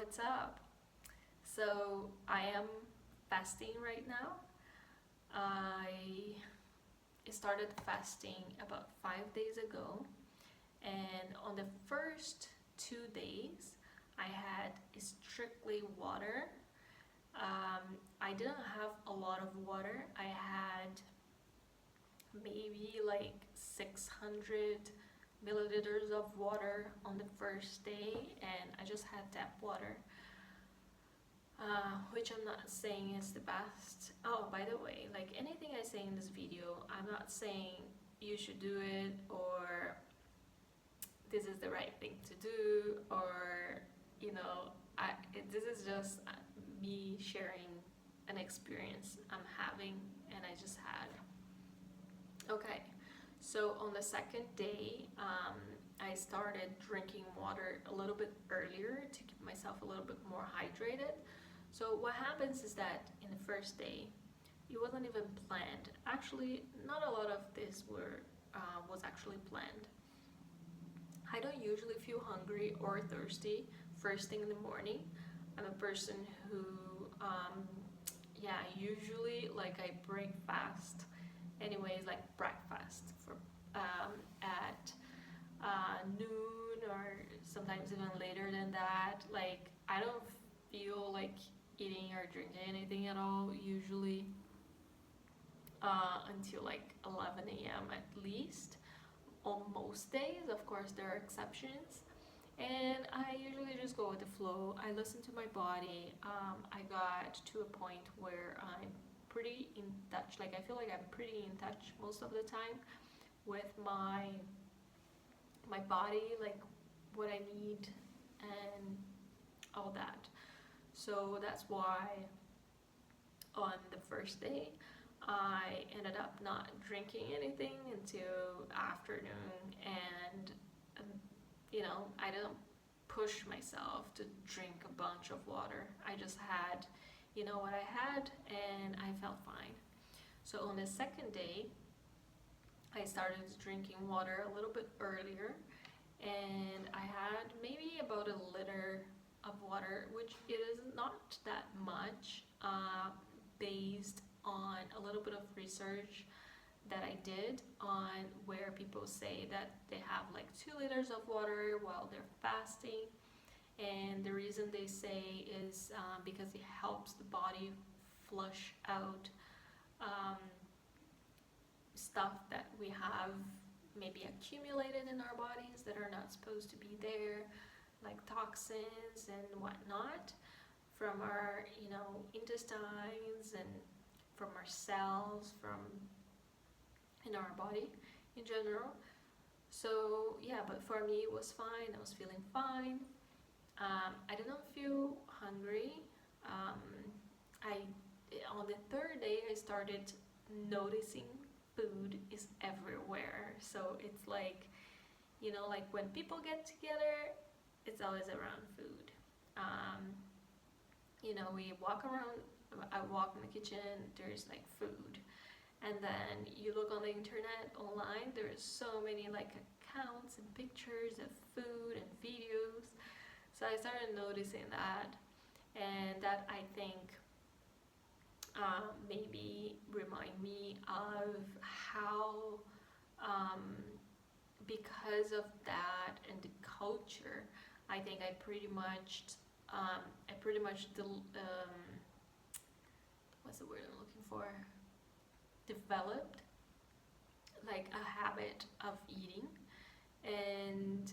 what's up? So I am fasting right now. I started fasting about 5 days ago, and on the first 2 days, I had strictly water. I didn't have a lot of water. I had maybe like 600 milliliters of water on the first day, and I just had tap water. Which I'm not saying is the best. Oh, by the way, like anything I say in this video, I'm not saying you should do it or this is the right thing to do or this is just me sharing an experience I'm having and I just had. Okay, so on the second day, I started drinking water a little bit earlier to keep myself a little bit more hydrated. So what happens is that in the first day, it wasn't even planned. Actually, not a lot of this was actually planned. I don't usually feel hungry or thirsty first thing in the morning. I'm a person who, usually like I break fast. Anyways, like breakfast for at noon or sometimes even later than that. Like I don't feel like eating or drinking anything at all usually until like 11 a.m. at least on most days. Of course, there are exceptions. And I usually just go with the flow. I listen to my body. I got to a point where I'm pretty in touch. Like I feel like I'm pretty in touch most of the time with my body, like what I need and all that. So that's why on the first day I ended up not drinking anything until afternoon, and I didn't push myself to drink a bunch of water. I just had what I had and I felt fine. So on the second day I started drinking water a little bit earlier, and I had maybe about a liter of water, which it is not that much, based on a little bit of research that I did on where people say that they have like 2 liters of water while they're fasting. And the reason they say is because it helps the body flush out stuff that we have maybe accumulated in our bodies that are not supposed to be there, like toxins and whatnot, from our intestines and from our cells, from in our body in general. So yeah, but for me it was fine. I was feeling fine. I did not feel hungry. I On the third day I started noticing food is everywhere. So it's like like when people get together, it's always around food. We walk around. I walk in the kitchen. There's like food. And then you look on the internet online, there's so many like accounts and pictures of food and videos. So I started noticing that, and that I think maybe remind me of how because of that and the culture, I think I pretty much what's the word I'm looking for, developed like a habit of eating. And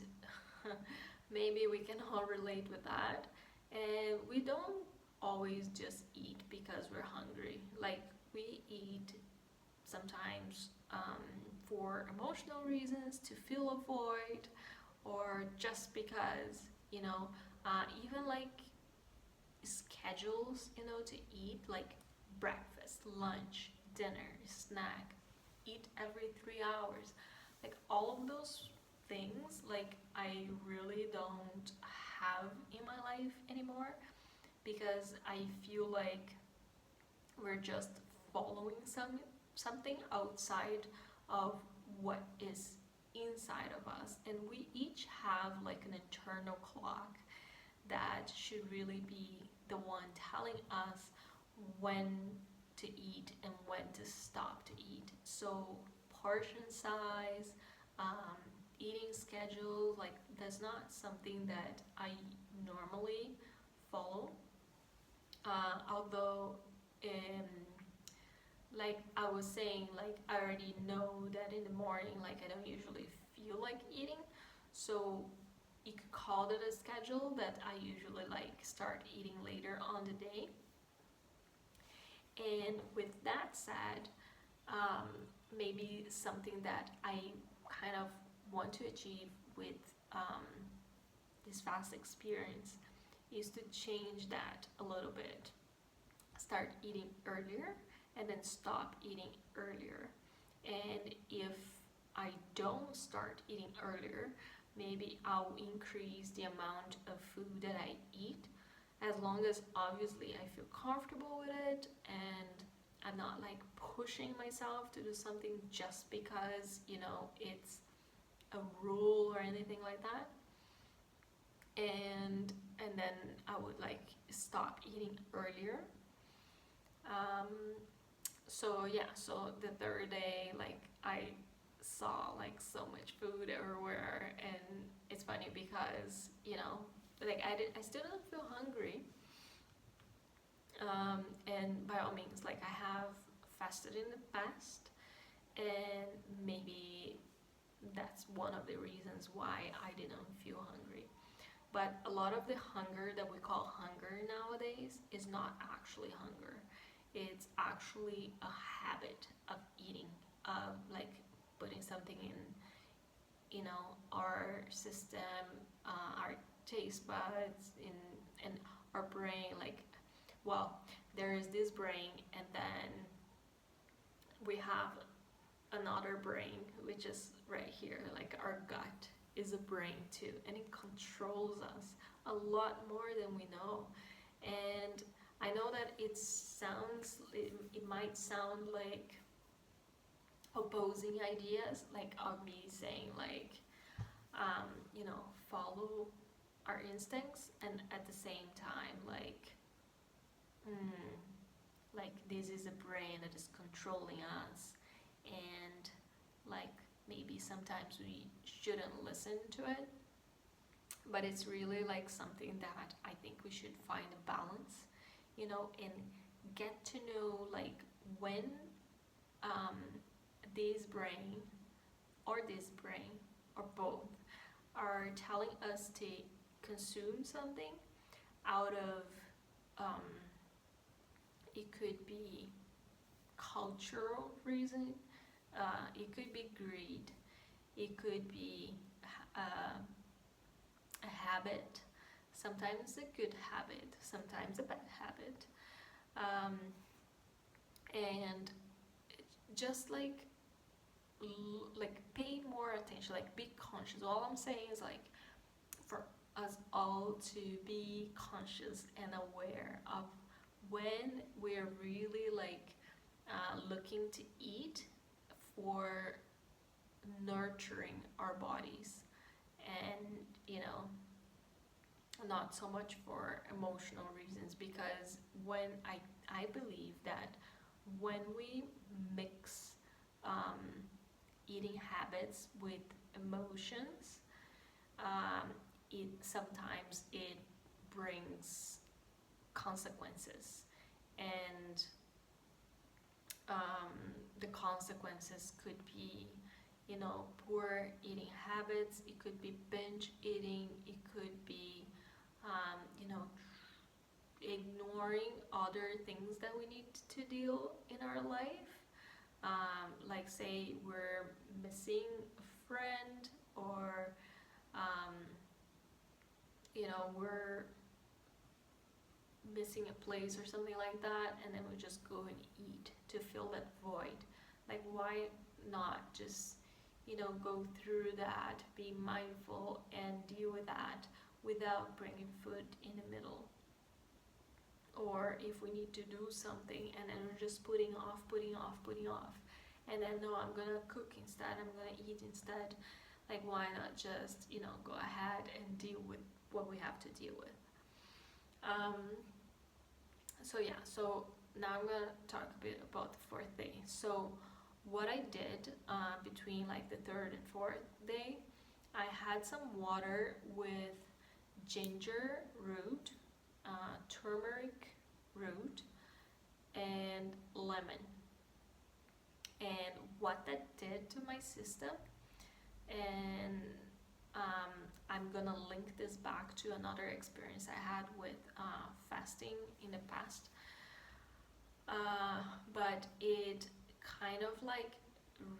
maybe we can all relate with that. And we don't always just eat because we're hungry. Like we eat sometimes for emotional reasons, to fill a void, or just because even like schedules to eat, like breakfast, lunch, dinner, snack, eat every 3 hours, like all of those things, like I really don't have in my life anymore, because I feel like we're just following something outside of what is inside of us, and we each have like an internal clock that should really be the one telling us when to eat and when to stop to eat. So portion size, um, eating schedule, like that's not something that I normally follow. Although, um, like I was saying, like I already know that in the morning, like I don't usually feel like eating, so you could call it a schedule that I usually like start eating later on the day. And with that said, um, maybe something that I kind of want to achieve with um, this fast experience is to change that a little bit. Start eating earlier and then stop eating earlier. And if I don't start eating earlier, maybe I'll increase the amount of food that I eat, as long as obviously I feel comfortable with it and I'm not like pushing myself to do something just because, it's a rule or anything like that. And then I would like stop eating earlier. Um, so yeah, so the third day, like I saw like so much food everywhere, and it's funny because like I still don't feel hungry. And by all means, like I have fasted in the past, and maybe that's one of the reasons why I didn't feel hungry. But a lot of the hunger that we call hunger nowadays is not actually hunger. It's actually a habit of eating, of like putting something in, our system, our taste buds, in our brain. Like, well, there is this brain, and then we have another brain, which is right here. Like our gut is a brain too, and it controls us a lot more than we know. And I know that it might sound like opposing ideas, like of me saying like, follow our instincts, and at the same time mm, like this is a brain that is controlling us, and like maybe sometimes we shouldn't listen to it. But it's really like something that I think we should find a balance, and get to know like when um, this brain this brain or both are telling us to consume something out of um, it could be cultural reason, it could be greed, it could be uh, a habit, sometimes a good habit, sometimes a bad habit, um, and just like pay more attention, like be conscious. All I'm saying is like for us all to be conscious and aware of when we're really like looking to eat for nurturing our bodies, and not so much for emotional reasons. Because when I believe that when we mix um, eating habits with emotions, um, it brings consequences. And the consequences could be poor eating habits, it could be binge eating, it could be ignoring other things that we need to deal in our life. Like say we're missing a friend, or um, we're missing a place or something like that, and then we just go and eat to fill that void. Like why not just go through that, be mindful and deal with that without bringing food in the middle. Or if we need to do something and then we're just putting off, and then no, I'm gonna cook instead, I'm gonna eat instead. Like why not just go ahead and deal with what we have to deal with. Um, so yeah, so now I'm gonna talk a bit about the fourth day. So what I did between like the third and fourth day, I had some water with ginger root, turmeric root, and lemon. And what that did to my system, and I'm gonna link this back to another experience I had with fasting in the past. But it kind of like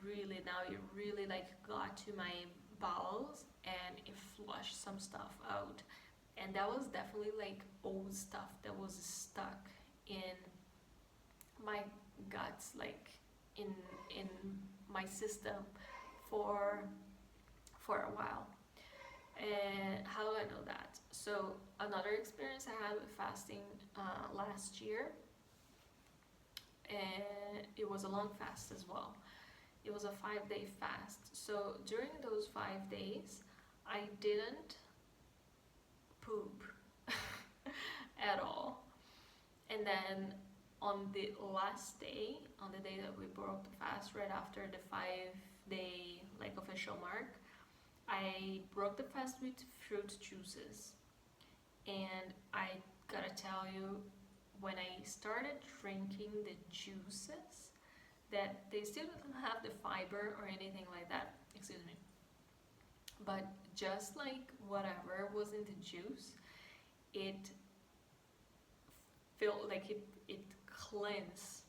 really, now it really like got to my bowels and it flushed some stuff out. And that was definitely like old stuff that was stuck in my guts, like in in my system for a while. And how do I know that? So another experience I had with fasting last year, and it was a long fast as well. It was a 5 day fast. So during those 5 days, I didn't poop at all. And then on the last day, on the day that we broke the fast, right after the 5 day like official mark, I broke the fast with fruit juices. And I gotta tell you, when I started drinking the juices, that they still don't have the fiber or anything like that, excuse me, but just like whatever was in the juice, it felt like it cleansed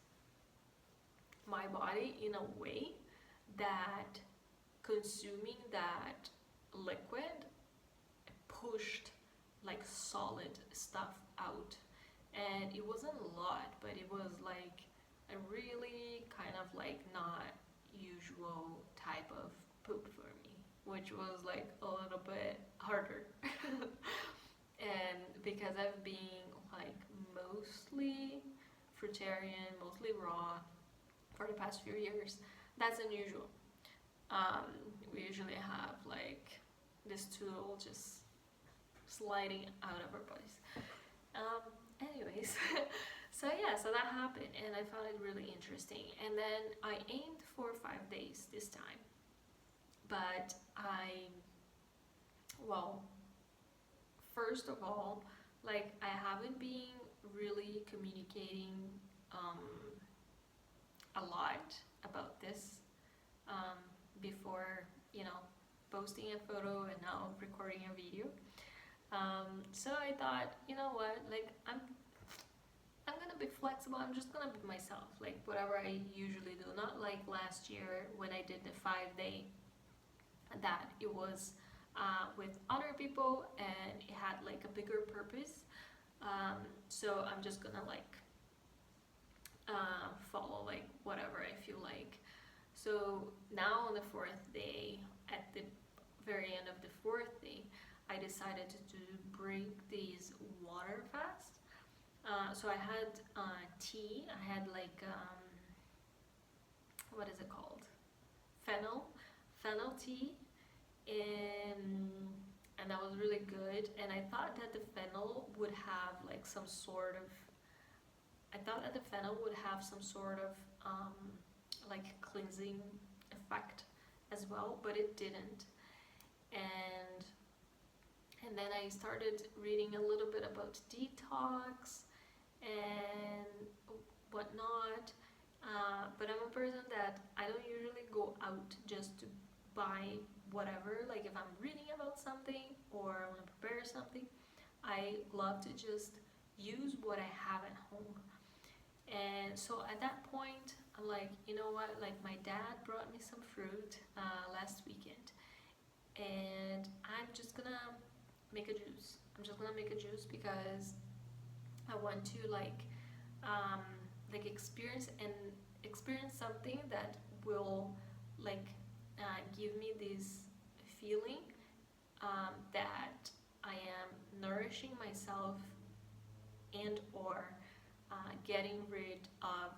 my body in a way that consuming that liquid pushed like solid stuff out. And it wasn't a lot, but it was like a really kind of like not usual type of poop for me, which was like a little bit harder. And because I've been like mostly fruitarian, mostly raw for the past few years, that's unusual. We usually have like this tool just sliding out of our bodies. Anyways, so yeah, so that happened, and I found it really interesting. And then I aimed for 5 days this time, but well, first of all, like I haven't been really communicating um, a lot about this before, you know, posting a photo and now recording a video. So I thought, you know what, like I'm gonna be flexible. I'm just gonna be myself, like whatever I usually do. Not like last year when I did the 5 day, that it was with other people and it had like a bigger purpose. So I'm just gonna like follow like whatever I feel like. So now on the fourth day, at the very end of the fourth day, I decided to break these water fast. So I had tea. I had like what is it called? Fennel tea, and that was really good. And I thought that the fennel would have like some sort of. I thought that the fennel would have some sort of like cleansing effect as well, but it didn't. And then I started reading a little bit about detox and whatnot. But I'm a person that I don't usually go out just to buy whatever. Like if I'm reading about something or I want to prepare something, I love to just use what I have at home. And so at that point, I'm like, you know what? Like my dad brought me some fruit last weekend, and I'm just gonna make a juice. I'm just gonna make a juice because I want to um, experience something that will like give me this feeling that I am nourishing myself and or getting rid of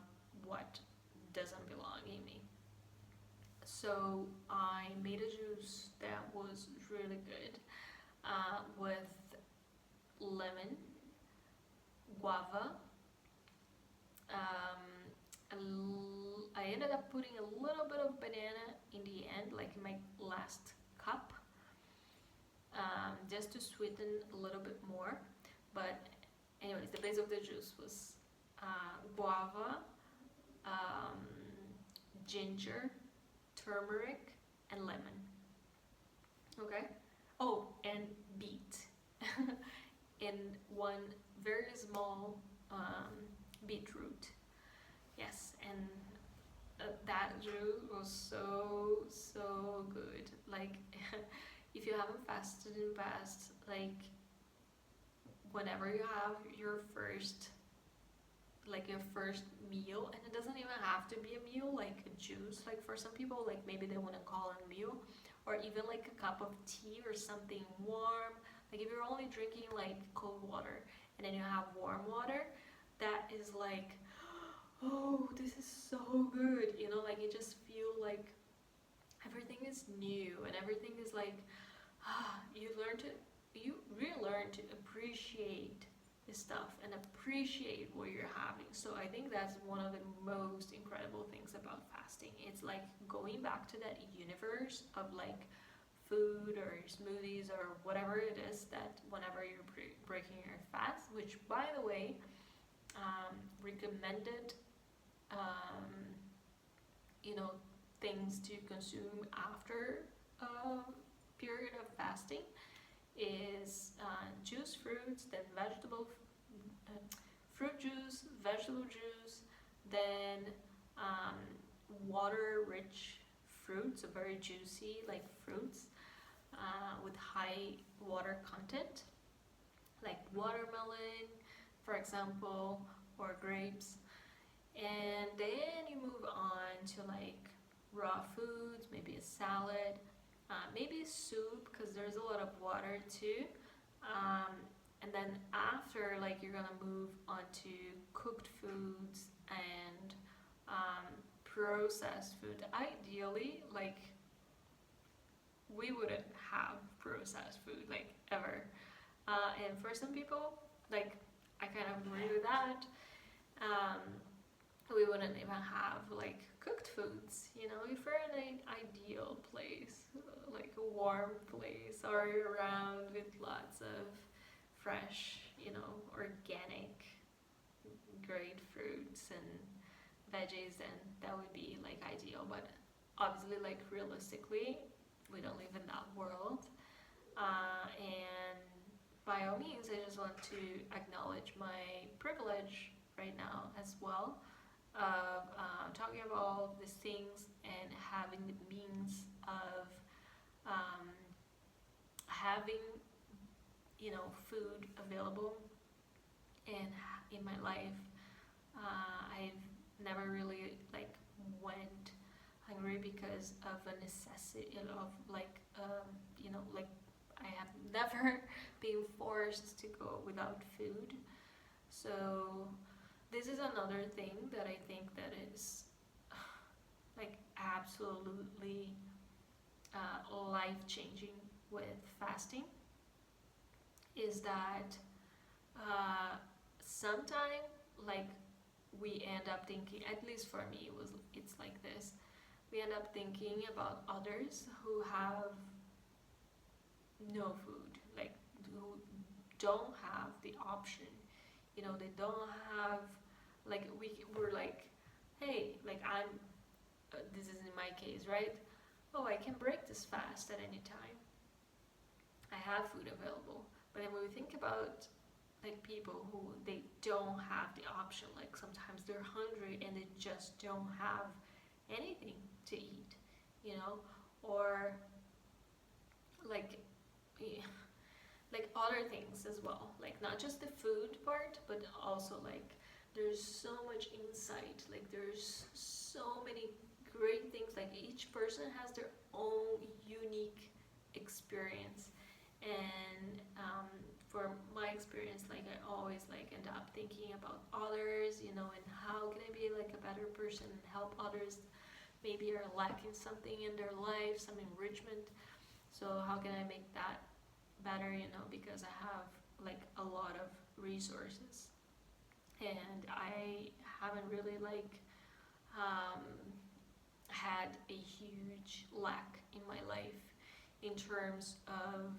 what doesn't belong in me. So I made a juice that was really good with lemon, guava. I ended up putting a little bit of banana in the end, like in my last cup, just to sweeten a little bit more. But anyways, the base of the juice was guava, um, ginger, turmeric, and lemon. Okay. Oh, and beet, and one very small beetroot. Yes, and that juice was so good. Like, if you haven't fasted in the past, like whenever you have your first meal, and it doesn't even have to be a meal, like a juice, like for some people, like maybe they want to call it a meal, or even like a cup of tea or something warm. Like if you're only drinking like cold water and then you have warm water, that is like, oh, this is so good, like you just feel like everything is new and everything is like, you relearn to appreciate the stuff and appreciate what you're having. So I think that's one of the most incredible things about fasting. It's like going back to that universe of like food or smoothies or whatever it is that whenever you're breaking your fast, which by the way, recommended um, things to consume after a period of fasting is juice fruits, then fruit juice, vegetable juice, then water-rich fruits, so very juicy like fruits with high water content, like watermelon, for example, or grapes. And then you move on to like raw foods, maybe a salad, maybe soup, because there's a lot of water too. And then after, like, you're gonna move on to cooked foods and processed food. Ideally, like, we wouldn't have processed food like ever. And for some people, like, I kind of agree with that. We wouldn't even have like cooked foods, if we're in an ideal place, like a warm place, or around with lots of fresh, organic, great fruits and veggies, then that would be like ideal. But obviously, like realistically, we don't live in that world. And by all means, I just want to acknowledge my privilege right now as well of talking about all these things and having the means of having food available in my life. I've never really like went hungry because of a necessity of like like I have never been forced to go without food. So this is another thing that I think that is like absolutely life-changing with fasting is that sometimes like we end up thinking, at least for me it's like this, we end up thinking about others who have no food, like who don't have the option, they don't have, like we're like, hey, like I'm this is in my case, right? Oh, I can break this fast at any time, I have food available. But then when we think about like people who they don't have the option, like sometimes they're hungry and they just don't have anything to eat, or like like other things as well, like not just the food part, but also like there's so much insight, like there's so many great things, like each person has their own unique experience. And for my experience, like I always like end up thinking about others, and how can I be like a better person and help others maybe are lacking something in their life, some enrichment. So how can I make that better, because I have like a lot of resources. and I haven't really um, had a huge lack in my life in terms of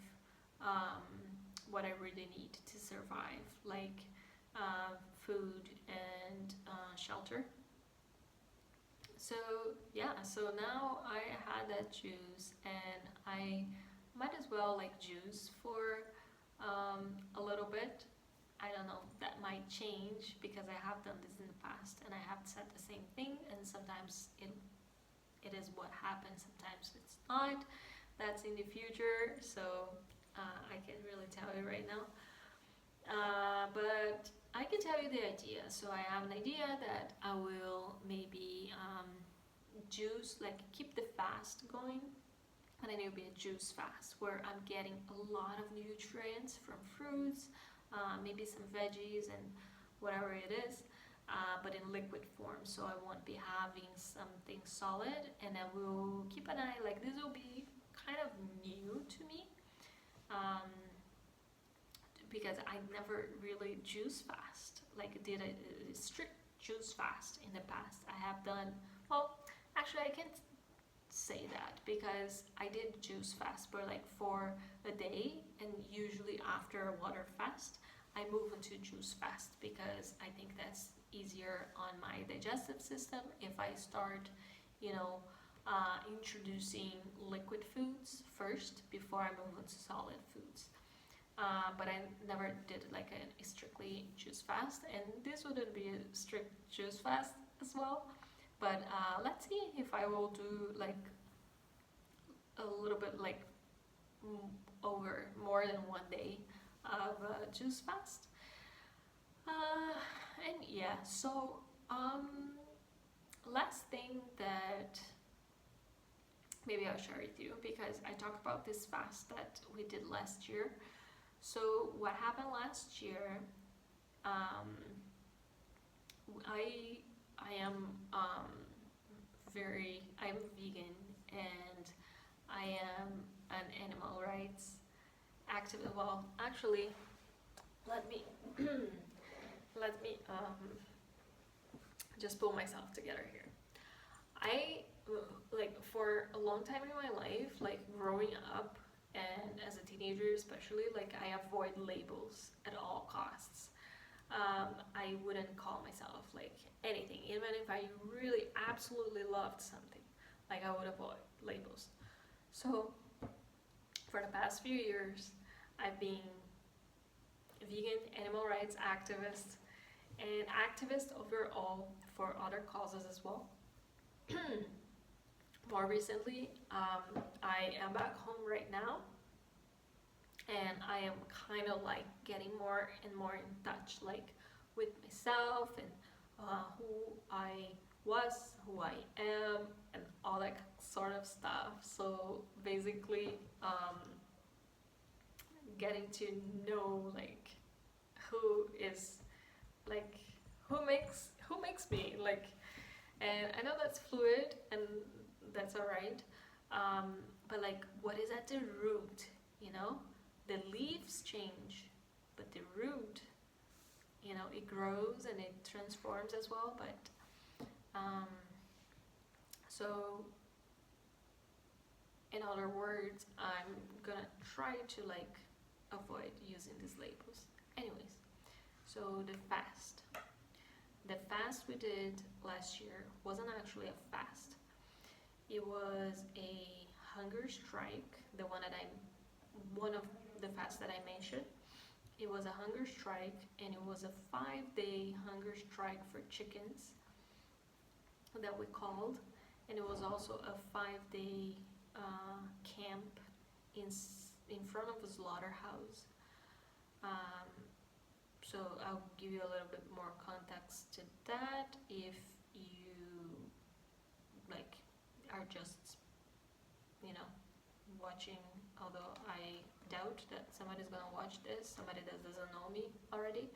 um, what I really need to survive, like food and shelter. So yeah, so now I had that juice, and I might as well like juice for a little bit. I don't know, that might change because I have done this in the past and I have said the same thing, and sometimes it is what happens, sometimes it's not. That's in the future, so I can't really tell you right now. But I can tell you the idea. So I have an idea that I will maybe juice, like keep the fast going, and then it'll be a juice fast where I'm getting a lot of nutrients from fruits, maybe some veggies and whatever it is, but in liquid form. So I won't be having something solid, and I will keep an eye. Like this will be kind of new to me. Um, because I never really juice fast, like did a strict juice fast in the past. I have done, well, actually I can't say that because I did juice fast for a day, and usually after a water fast I move into juice fast because I think that's easier on my digestive system if I start, you know, introducing liquid foods first before I move into solid foods. But I never did like a strictly juice fast, and this wouldn't be a strict juice fast as well. But let's see if I will do like a little bit like over more than one day of juice fast. And yeah, so last thing that maybe I'll share with you, because I talked about this fast that we did last year. So what happened last year? Um, I am I'm vegan, and I am an animal rights activist. Well, actually, let me let me just pull myself together here. I like for a long time in my life, like growing up and as a teenager especially, like I avoid labels at all costs. I wouldn't call myself like anything, even if I really absolutely loved something. Like I would avoid labels. So for the past few years, I've been a vegan, animal rights activist, and activist overall for other causes as well. More recently, I am back home right now, and I am kind of like getting more and more in touch, like with myself and who I was, who I am, and all that sort of stuff. So basically, getting to know like who is like who makes me like, and I know that's fluid and that's all right. But like, what is at the root? You know, the leaves change, but the root, you know, it grows and it transforms as well. But so, in other words, I'm gonna try to like avoid using these labels. Anyways, so the fast we did last year wasn't actually a fast. It was a hunger strike, the one of the fasts that I mentioned. It was a hunger strike, and it was a 5-day hunger strike for chickens that we called, and it was also a 5-day camp in front of a slaughterhouse. Um, so I'll give you a little bit more context to that if you like are just, you know, watching, although I doubt that somebody's gonna watch this, somebody that doesn't know me already.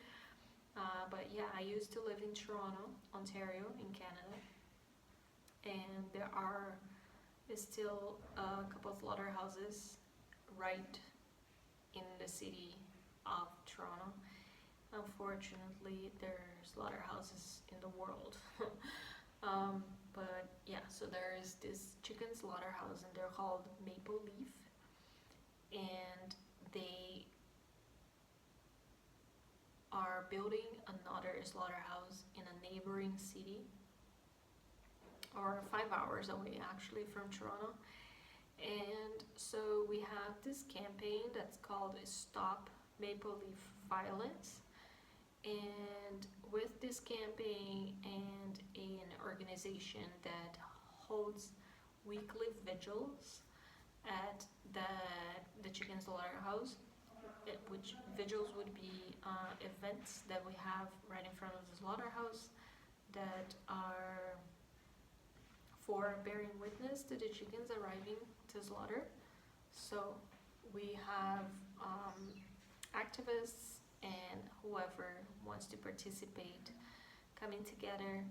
But yeah, I used to live in Toronto, Ontario, in Canada, and there are still a couple of slaughterhouses right in the city of Toronto. Unfortunately, there's slaughterhouses in the world. But yeah, so there's this chicken slaughterhouse, and they're called Maple Leaf, and they are building another slaughterhouse in a neighboring city, or 5 hours away actually from Toronto. And so we have this campaign that's called Stop Maple Leaf Violence. And with this campaign and an organization that holds weekly vigils at the chicken slaughterhouse, which vigils would be events that we have right in front of the slaughterhouse that are for bearing witness to the chickens arriving to slaughter. So we have activists and whoever wants to participate coming together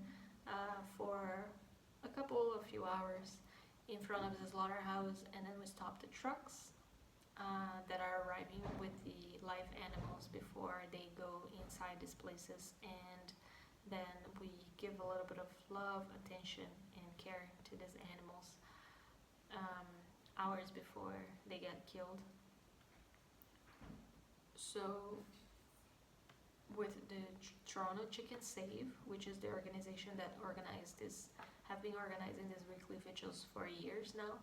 for a few hours in front of the slaughterhouse, and then we stop the trucks that are arriving with the live animals before they go inside these places, and then we give a little bit of love, attention, and care to these animals hours before they get killed. So with the Toronto Chicken Save, which is the organization that organized this, have been organizing these weekly vigils for years now,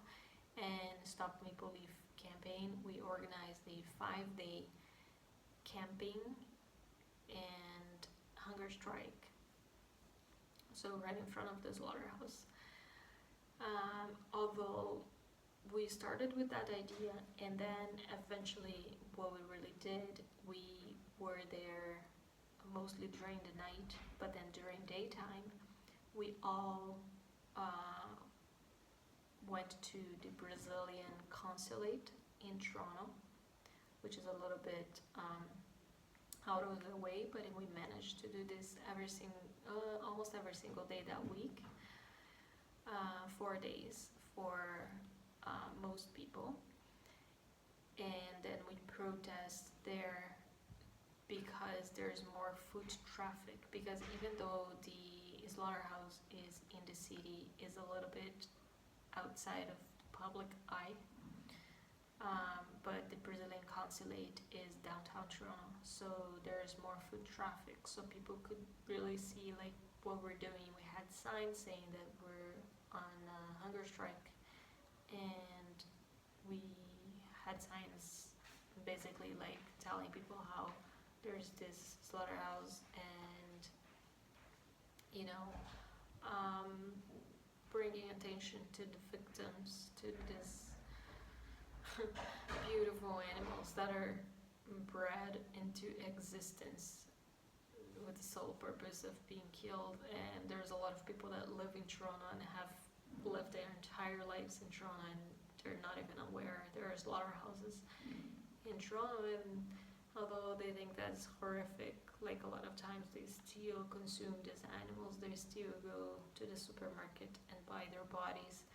and Stop Maple Leaf campaign, we organized a 5-day camping and hunger strike. So right in front of the slaughterhouse. Although we started with that idea, and then eventually what we really did, we were there mostly during the night, but then during daytime we all went to the Brazilian consulate in Toronto, which is a little bit out of the way, but we managed to do this almost every single day that week, 4 days for most people. And then we protest there because there's more foot traffic, because even though the slaughterhouse is in the city, is a little bit outside of public eye, but the Brazilian consulate is downtown Toronto, so there's more foot traffic, so people could really see like what we're doing. We had signs saying that we're on a hunger strike, and we had signs basically like telling people how there's this slaughterhouse, and bringing attention to the victims, to this beautiful animals that are bred into existence with the sole purpose of being killed. And there's a lot of people that live in Toronto and have lived their entire lives in Toronto, and they're not even aware there are slaughterhouses in Toronto. And although they think that's horrific, like a lot of times they still consume these animals, they still go to the supermarket and buy their bodies,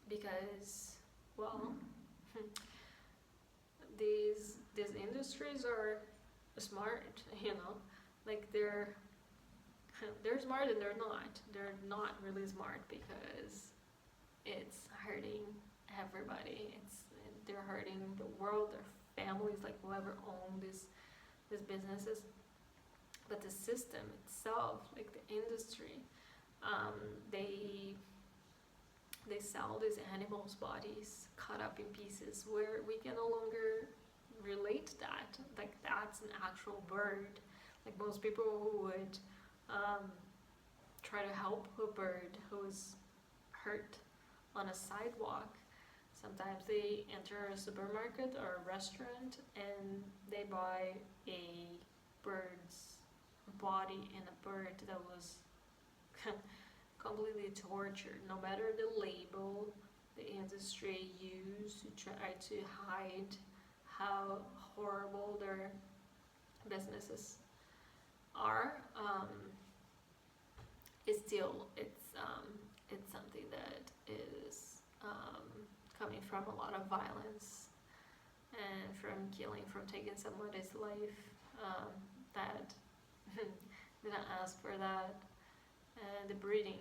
because, well, these industries are smart, like they're smart and they're not. They're not really smart because it's hurting everybody. They're hurting the world, their families, like whoever own these businesses. But the system itself, like the industry, they sell these animals' bodies cut up in pieces, where we can no longer relate that. Like that's an actual bird. Like most people who would try to help a bird who is hurt on a sidewalk, sometimes they enter a supermarket or a restaurant and they buy a bird's body and a bird that was completely tortured. No matter the label the industry used to try to hide how horrible their businesses are, it's something that is coming from a lot of violence and from killing, from taking somebody's life that didn't ask for that. And the breeding,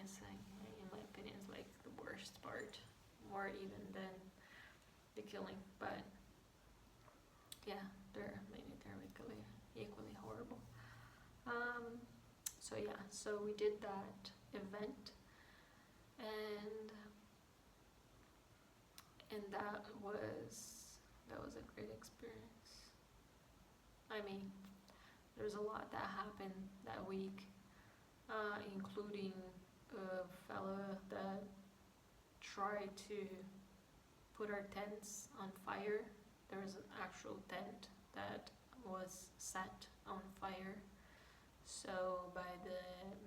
is like, in my opinion, is like the worst part, more even than the killing. But yeah, they're equally horrible. So yeah, so we did that event, and that was a great experience. I mean, there's a lot that happened that week, including a fella that tried to put our tents on fire. There was an actual tent that was set on fire. So by the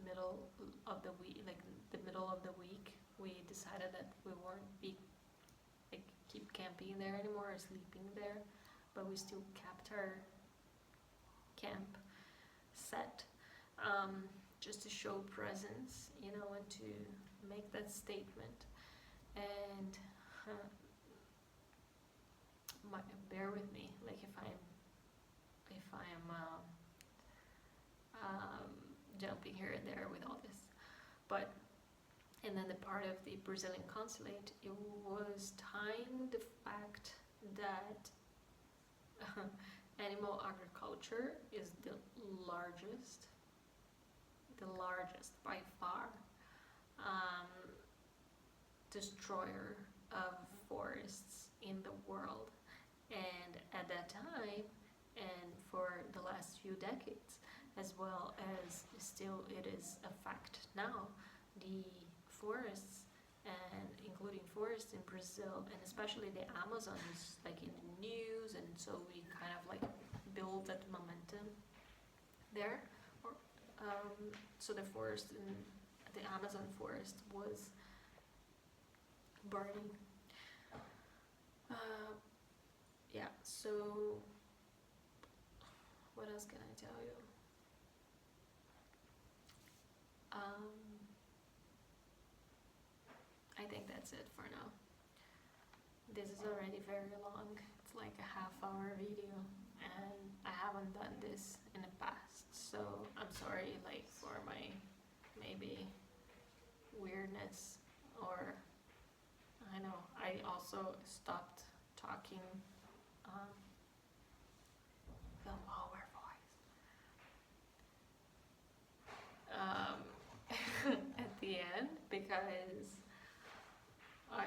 middle of the week, we decided that we weren't keep camping there anymore or sleeping there, but we still kept our camp set, just to show presence, and to make that statement. And bear with me, like if I'm jumping here and there with all this, but. And then the part of the Brazilian consulate, it was tying the fact that animal agriculture is the largest by far, destroyer of forests in the world. And at that time, and for the last few decades, as well as still it is a fact now, the forests, and including forests in Brazil, and especially the Amazon, is like in the news, and so we kind of like build that momentum there. So the forest in the Amazon forest was burning. Yeah, so what else can I tell you? I think that's it for now. This is already very long. It's like a half-hour video, and I haven't done this in the past, so I'm sorry, like, for my maybe weirdness, or I know I also stopped talking the lower voice at the end, because I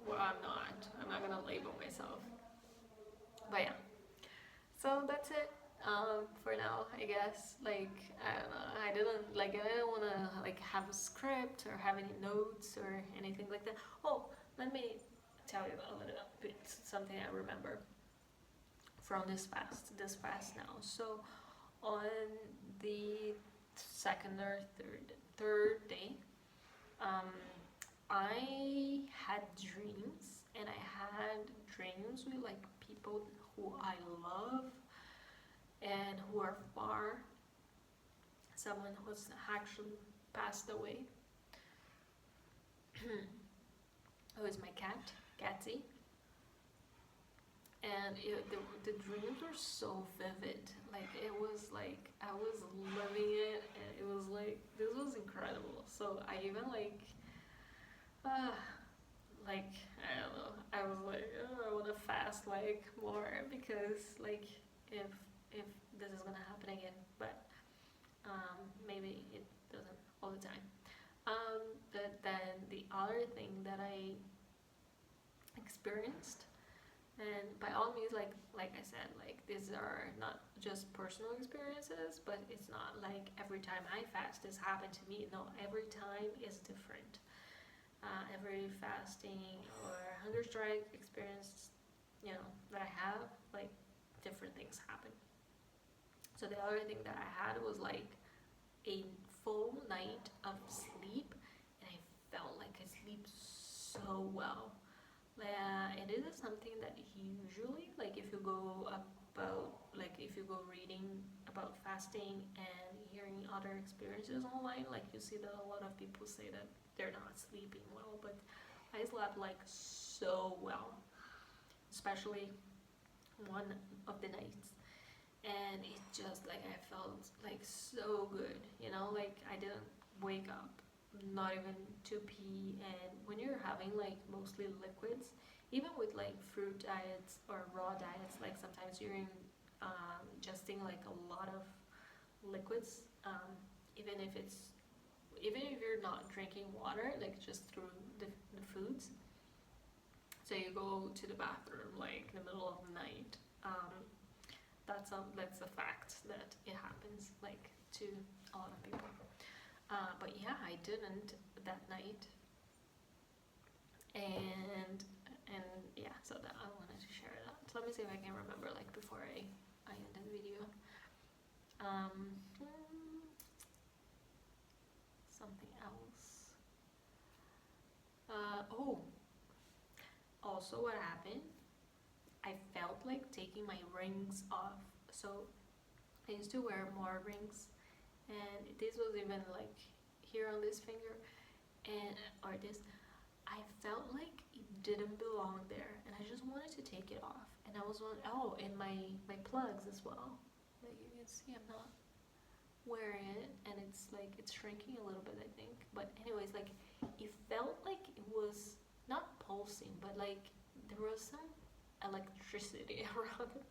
well, I'm not gonna label myself, but yeah. So that's it. For now, I guess. Like, I don't know. I didn't want to like have a script or have any notes or anything like that. Oh, let me tell you a little bit something I remember from this fast now. So on the second or third day, I had dreams, and I had dreams with like people who I love and who are far. Someone who's actually passed away, who is my cat, Gatsy. And the dreams were so vivid. Like, it was like I was living it, and it was like, this was incredible. So I even I don't know. I was like, I want to fast like more, because like if this is gonna happen again, but maybe it doesn't all the time. But then the other thing that I experienced, and by all means, like I said, like, these are not just personal experiences, but it's not like every time I fast this happened to me. No, every time is different. Every fasting or hunger strike experience, that I have, like, different things happen. So the other thing that I had was like a full night of sleep, and I felt like I sleep so well. And it is something that usually, like, if you go reading about fasting and hearing other experiences online, like, you see that a lot of people say that they're not sleeping well, but I slept like so well, especially one of the nights. And it just like I felt like so good, you know, like I didn't wake up not even to pee. And when you're having like mostly liquids, even with like fruit diets or raw diets, like sometimes you're ingesting like a lot of liquids, even if it's even if you're not drinking water, like just through the foods. So you go to the bathroom like in the middle of the night. That's a fact that it happens like to a lot of people. But yeah, I didn't that night, and yeah, so that I wanted to share that. So let me see if I can remember like before I end the video. Something else. Oh, also what happened? I felt like taking my rings off. So I used to wear more rings, and this was even like here on this finger, and or this. I felt like it didn't belong there, and I just wanted to take it off. And I was on and my plugs as well. Like you can see, I'm not wearing it, and it's like it's shrinking a little bit, I think. But anyways, like it felt like it was not pulsing, but like there was some electricity around it.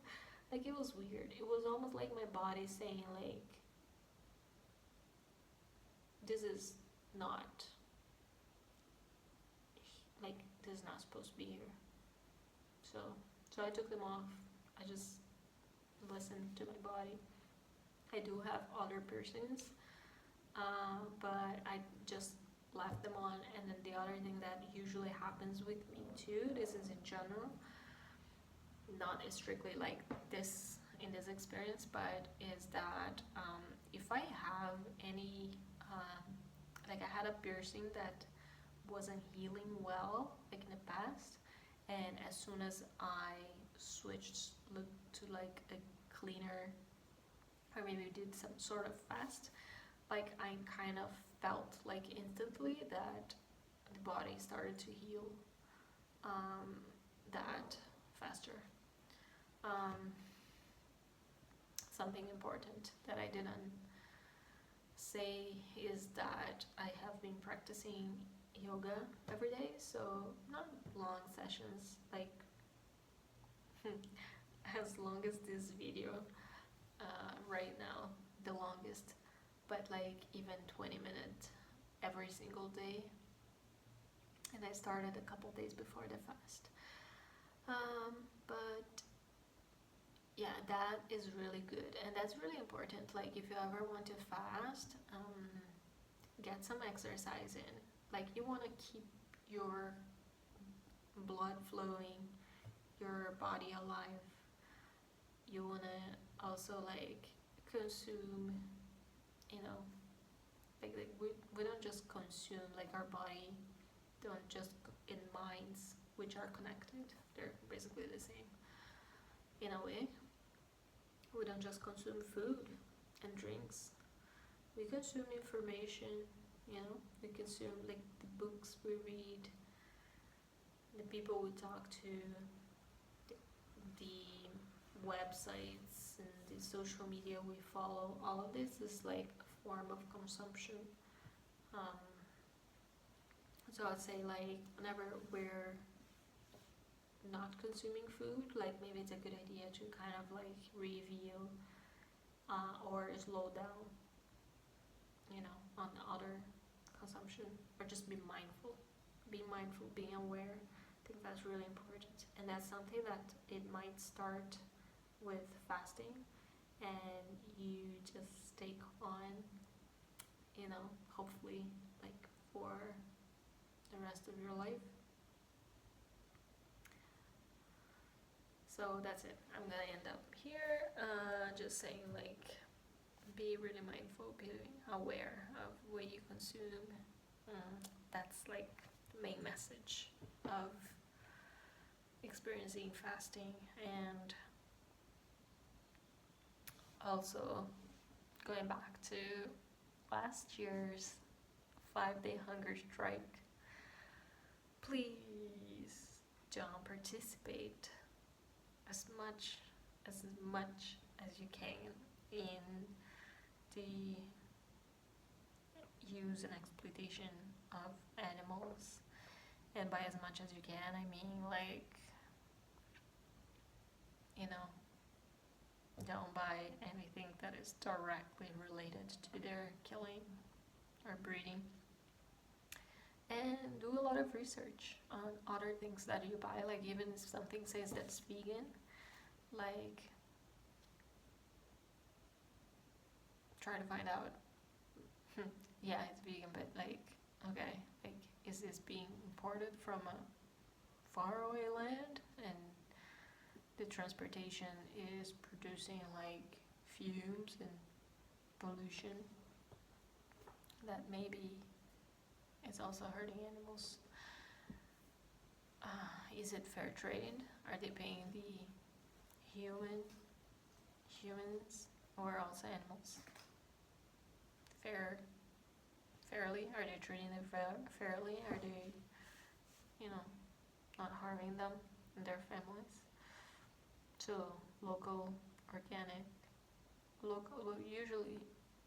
Like it was weird. It was almost like my body saying like this is not like this is not supposed to be here. So I took them off. I just listened to my body. I do have other piercings, but I just left them on. And then the other thing that usually happens with me too, this is in general, not strictly like this in this experience, but is that if I have any, like I had a piercing that wasn't healing well, like in the past, and as soon as I switched to like a cleaner, or maybe did some sort of fast, like I kind of felt like instantly that the body started to heal that faster. Something important that I didn't say is that I have been practicing yoga every day, so not long sessions, like as long as this video right now, the longest, but like even 20 minutes every single day. And I started a couple days before the fast. But yeah, that is really good, and that's really important. Like if you ever want to fast, get some exercise in. Like you want to keep your blood flowing, your body alive. You want to also like consume, you know, like we don't just consume, like our body don't just in minds which are connected, they're basically the same in a way. We don't just consume food and drinks, we consume information, you know, we consume like the books we read, the people we talk to, the websites and the social media we follow. All of this is like a form of consumption. So I'd say like whenever we're not consuming food, like maybe it's a good idea to kind of like review or slow down, you know, on other consumption, or just be mindful, being aware. I think that's really important, and that's something that it might start with fasting, and you just take on, you know, hopefully like for the rest of your life. So that's it. I'm gonna end up here, just saying like be really mindful, be aware of what you consume. That's like the main message of experiencing fasting. And also going back to last year's 5-day hunger strike, please don't participate as much as you can in the use and exploitation of animals. And by as much as you can, I mean like, you know, don't buy anything that is directly related to their killing or breeding. And do a lot of research on other things that you buy, like even if something says that's vegan, like try to find out, yeah, it's vegan, but like, okay, like, is this being imported from a faraway land and the transportation is producing like fumes and pollution that maybe it's also hurting animals. Is it fair trade? Are they paying the humans or also animals fairly? Are they treating them fairly? Are they, not harming them and their families? So local, organic, usually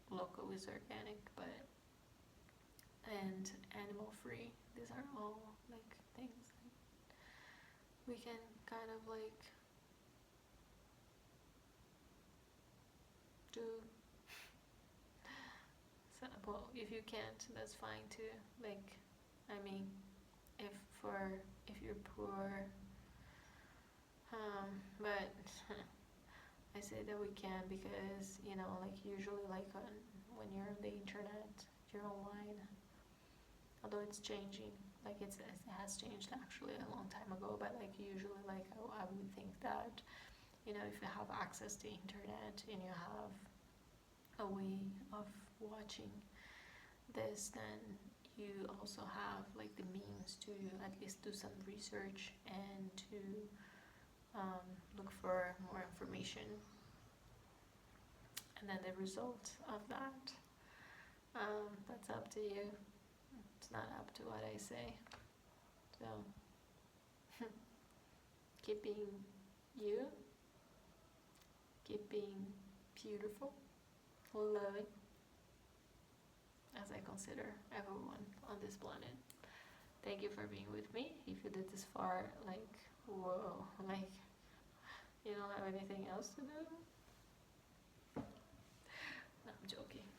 local is organic, and animal free. These are all like things that we can kind of like do. So, well, if you can't, that's fine too. Like, I mean, if you're poor, but I say that we can because like usually like when you're on the internet, you're online. Although it's changing, like it has changed actually a long time ago. But like usually, like I would think that if you have access to internet and you have a way of watching this, then you also have like the means to at least do some research and to look for more information. And then the result of that, that's up to you. It's not up to what I say. So keep being you, keep being beautiful, loving, as I consider everyone on this planet. Thank you for being with me. If you did this far, like, whoa, like, you don't have anything else to do? No, I'm joking.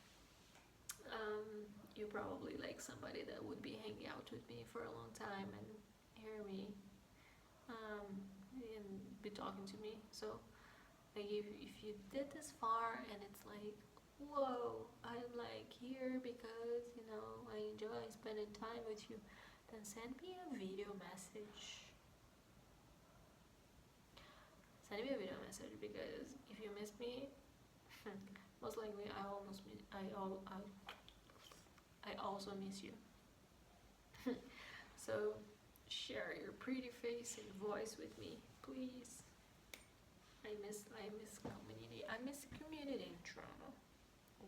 You probably like somebody that would be hanging out with me for a long time and hear me and be talking to me. So like if you did this far and it's like, whoa, I'm like here because I enjoy spending time with you, then send me a video message. Send me a video message, because if you miss me, most likely I also miss you. So share your pretty face and voice with me, please. I miss community. I miss community in Toronto.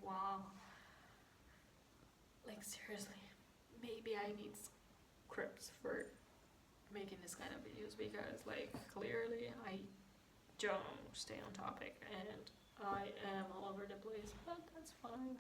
Wow. Like seriously, maybe I need scripts for making this kind of videos, because like clearly I don't stay on topic and I am all over the place, but that's fine.